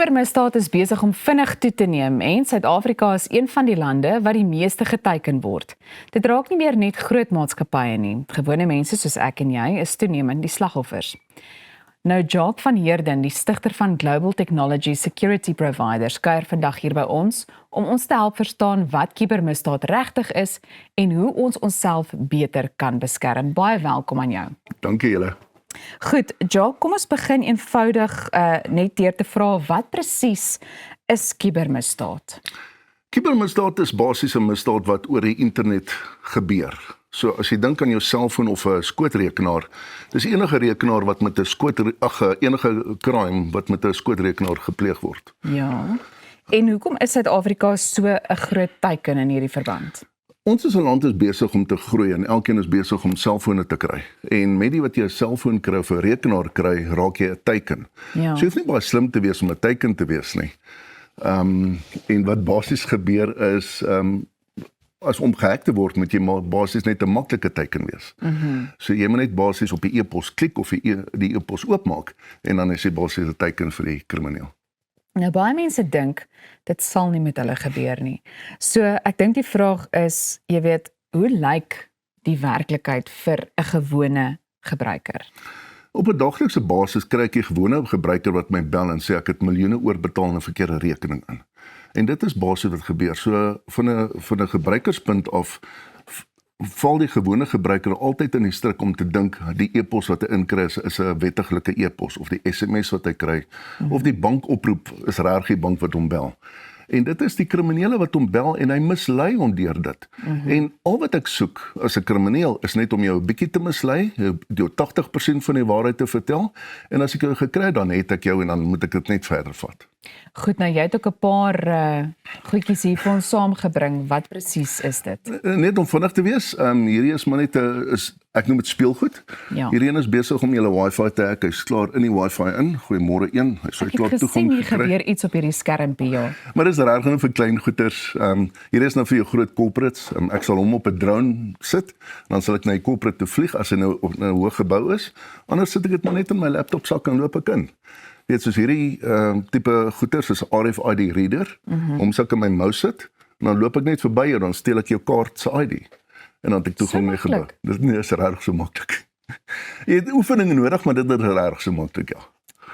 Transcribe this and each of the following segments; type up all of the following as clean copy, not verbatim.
Kubermisdaad is besig om vinnig toe te neem en Suid-Afrika is een van die lande wat die meeste geteiken word. Dit raak nie meer net groot maatskappye nie. Gewone mense soos ek en jy is toenemend die slagoffers. Nou Jacques van Heerden, die stigter van Global Technology Security Providers, kuier vandag hier by ons om ons te help verstaan wat kubermisdaad regtig is en hoe ons onsself beter kan beskerm. Baie welkom aan jou. Dankie julle. Goed, Jacques, kom ons begin eenvoudig net deur te vra wat presies is kubermisdaad? Kubermisdaad is basies 'n misdaad wat oor die internet gebeur. So as jy dink aan jou selfoon of 'n skootrekenaar, dis enige rekenaar wat met 'n enige crime wat met 'n skootrekenaar gepleeg word. Ja. En hoekom is Suid-Afrika so 'n groot teiken in hierdie verband? Ons as 'n land is besig om te groei en elkeen is besig om selfone te kry. En met die wat jy 'n selfoon kry of 'n rekenaar kry, raak jy 'n teiken. Ja. So jy hoef nie baie slim te wees om 'n teiken te wees nie. En wat basies gebeur is as om gehack te word, moet jy maar basies net 'n maklike teiken wees. So jy moet net basies op die e-pos klik of die e-pos oopmaak en dan is jy basies 'n teiken vir die krimineel. Nou baie mense dink dit sal nie met hulle gebeur nie. So ek dink die vraag is, jy weet, hoe lyk die werklikheid vir 'n gewone gebruiker? Op 'n daaglikse basis kry ek 'n gewone gebruiker wat my bel en sê ek het miljoene oorbetaal in 'n verkeerde rekening in. En dit is basies wat gebeur. So van 'n gebruikerspunt af val die gewone gebruiker altyd in die stryk om te dink die e-pos wat hy inkry is 'n wettiglike e-pos of die SMS wat hy kry of die bankoproep is regtig die bank wat hom bel. En dit is die kriminele wat hom bel en hy mislei hom deur dit. En al wat ek soek as 'n krimineel is net om jou 'n bietjie te mislei, jou 80% van die waarheid te vertel en as ek jou gekry het, dan het ek jou en dan moet ek dit net verder vat. Goed, nou jy het ook 'n paar goedjies hier vir ons saamgebring. Wat presies is dit? Net om vinnig te wees, hierdie is maar net ek noem dit speelgoed. Ja. Hierdie een is besig om julle wifi te hack. Hy's klaar in die wifi in. Goeiemôre een. Hy's klaar toegang Gesien hier gekry. gebeur iets op hierdie skermpie, ja. Maar dis reg genoeg vir klein goeters. Hier is nou vir jou groot corporates. Ek sal hom op 'n drone sit, dan sal ek na die corporate toe vlieg as hy nou op 'n hoë gebou is. Anders sit ek dit maar net in my laptop sak en loop ek in. Weet soos hierdie tipe goeters is 'n RFID reader. Hom sak in my mou sit, en dan loop ek net verby en dan steel ek jou kaart se ID. En dan het ek toegang na die gebou. Dit is regtig so maklik. Jy het oefening nodig, maar dit is regtig so maklik, ja.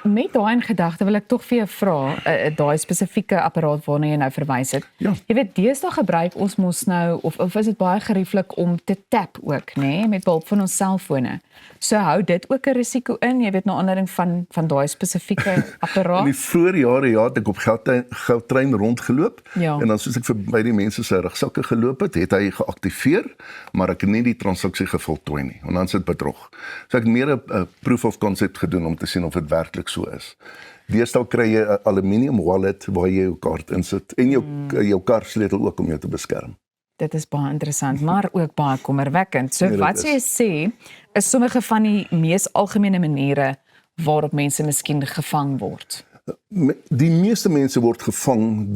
Met daai in gedagte wil ek tog vir jou vra, daai spesifieke apparaat waarna jy nou verwys het. Ja. Jy weet, deesdae gebruik ons mos nou of is dit baie gerieflik om te tap ook, nê, met behulp van ons selfone. So hou dit ook 'n risiko in, jy weet, na aanleiding van daai spesifieke apparaat. In die vroeë jare het ek op Goudtrein rondgeloop Ja. en dan soos ek verby die mense se rugsakke geloop het hy geaktiveer, maar ek het nie die transaksie gevoltooi nie, want dan sit bedrog. So ek het meer 'n proof of concept gedoen om te sien of dit werklik so is. Deesdae kry jy 'n aluminium wallet waar jy jou kaart insit en jou karsleutel ook om jou te beskerm. Dit is baie interessant, maar ook baie kommerwekkend. So Nee, wat jy sê, is sommige van die mees algemene maniere waarop mense miskien gevang word. Die meeste mense word gevang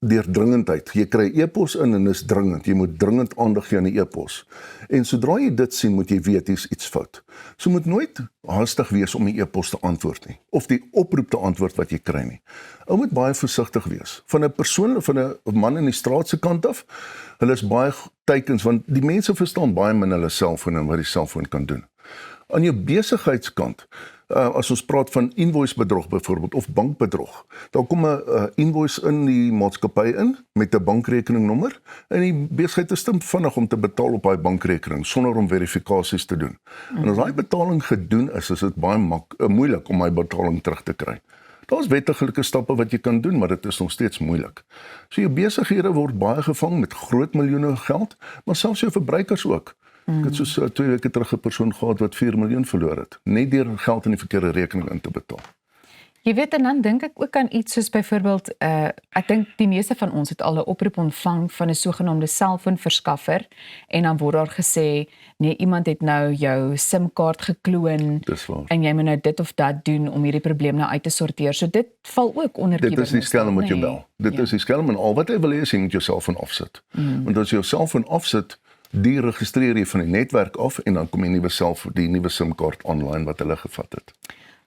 deur dringendheid. Jy kry e-pos in en is dringend. Jy moet dringend aandag gee aan die e-pos. En sodra jy dit sien, moet jy weet hier's iets fout. So moet nooit haastig wees om die e-pos te antwoord nie of die oproep te antwoord wat jy kry nie. Ou moet baie versigtig wees. Van 'n persoon van 'n man in die straat se kant af, hulle is baie teikens want die mense verstaan baie min hulle selfoon en wat die selfoon kan doen. Aan jou besigheidskant, as ons praat van invoice bedrog byvoorbeeld of bankbedrog, dan kom 'n invoice in die maatskappy in met 'n bankrekeningnommer en die besigheid is te vinnig om te betaal op daai bankrekening sonder om verifikasies te doen. En as daai betaling gedoen is dit baie moeilik om daai betaling terug te kry. Daar's wettiglike stappe wat jy kan doen, maar dit is nog steeds moeilik. So jou besighede word baie gevang met groot miljoene geld, maar selfs jou verbruikers ook. Ek het soos 2 weke terug 'n persoon gehad wat 4 miljoen verloor het, net deur geld in die verkeerde rekening in te betaal. Jy weet, en dan dink ek ook aan iets soos byvoorbeeld, ek dink die meeste van ons het al 'n oproep ontvang van 'n sogenaamde selfoonverskaffer en dan word daar gesê, nee, iemand het nou jou SIM-kaart gekloon Dis waar. en jy moet nou dit of dat doen om hierdie probleem nou uit te sorteer. So dit val ook onder Dit is die skelm wat jy nee. bel. Dit is die skelm en al wat hy wil hê is jy moet jou selfoon afsit. Want as jy jou selfoon afsit, die registreer jy van die netwerk af en dan kom die nuwe SIM-kaart online wat hulle gevat het.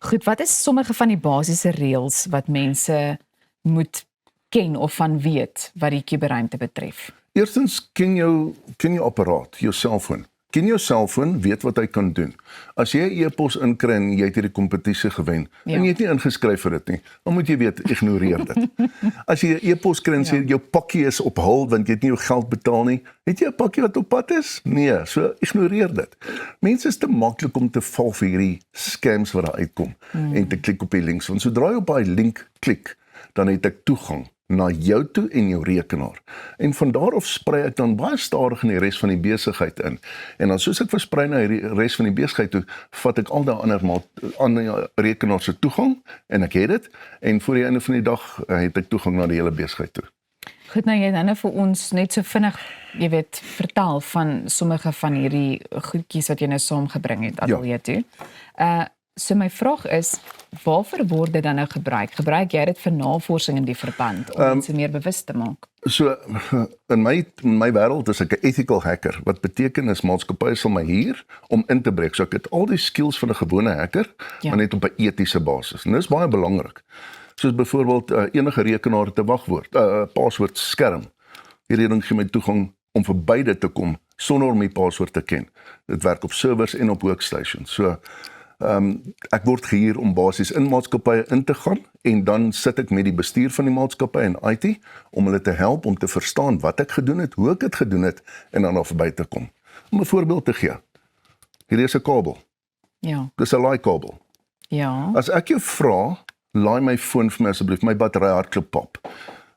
Goed, wat is sommige van die basiese reëls wat mense moet ken of van weet wat die kuberruimte betref? Eerstens, ken jou apparaat, jou selfoon. Ken jou selfoon, weet wat hy kan doen. As jy 'n e-pos inkry en jy het hierdie kompetisie gewen, en jy het nie ingeskryf vir dit nie, dan moet jy weet, ignoreer dit. As jy 'n e-pos kry en sê jou pakkie is op hul want jy het nie jou geld betaal nie, het jy 'n pakkie wat op pad is? Nee, so ignoreer dit. Mense is te maklik om te val vir hierdie scams wat daar uitkom en te klik op die links. Want sodra jy op daai link klik, dan het ek toegang na jou toe en jou rekenaar. En van daar af sprei ek dan baie stadig in die res van die besigheid in. En dan soos ek versprei na die res van die besigheid toe, vat ek al daai ander rekenaar se toegang en ek het dit en voor die einde van die dag het ek toegang na die hele besigheid toe. Goed, nou jy nou vir ons net so vinnig, jy weet, vertel van sommige van hierdie goedjies wat jy nou saamgebring het ateljee toe. So my vraag is, waarvoor word dit dan nou gebruik? Gebruik jy dit vir navorsing in die verband om mense meer bewus te maak? So in my wêreld is ek 'n ethical hacker. Wat beteken is maatskappye sal my huur om in te breek. So ek het al die skills van 'n gewone hacker, maar net op 'n etiese basis. En dis baie belangrik. Soos byvoorbeeld enige rekenaar het 'n wagwoord, paswoord skerm. Hierdie ding gee my toegang om verby dit te kom sonder om my paswoord te ken. Dit werk op servers en op workstations. So ek word gehuur om basies in maatskappye in te gaan en dan sit ek met die bestuur van die maatskappy en IT om hulle te help om te verstaan wat ek gedoen het, hoe ek dit gedoen het en dan verby te kom. Om 'n voorbeeld te gee. Hier is 'n kabel. Ja. Dis 'n laaikabel. Ja. As ek jou vra, laai my foon vir my asseblief, my battery hardloop pap.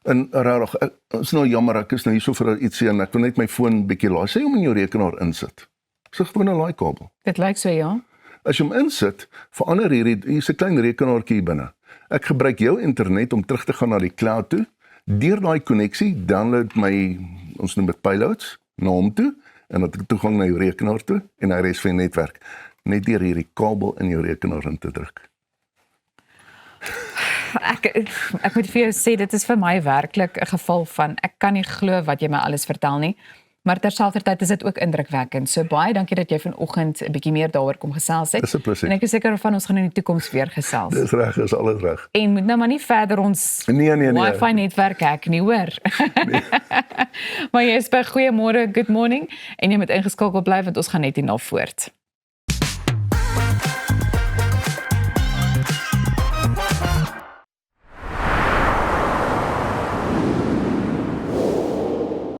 En regtig, is nou jammer, ek is nou hierso vir ietsie en ek wil net my foon bietjie laai. Sê hom in jou rekenaar insit. Dis gewoon 'n laaikabel. Dit lyk so, ja. As jy hom insit, verander hier's 'n klein rekenaartjie binne. Ek gebruik jou internet om terug te gaan na die cloud toe. Deur daai koneksie download my, ons noem dit payloads, na hom toe en dan het ek toegang na jou rekenaar toe en hy res van die netwerk net deur hierdie kabel in jou rekenaar in te druk. Ek moet vir jou sê, dit is vir my werklik 'n geval van, ek kan nie glo wat jy my alles vertel nie, maar terselfdertyd is dit ook indrukwekkend. So baie dankie dat jy vanoggend 'n bietjie meer daaroor kom gesels het. Dis 'n plesier. En ek is seker van ons gaan in die toekoms weer gesels. Dis reg, is alles reg. En moet nou maar nie verder ons Nee. wifi netwerk hack nie, hoor. Nee. Maar Jesper, goeiemôre, good morning. En jy moet ingeskakel bly want ons gaan net hierna voort.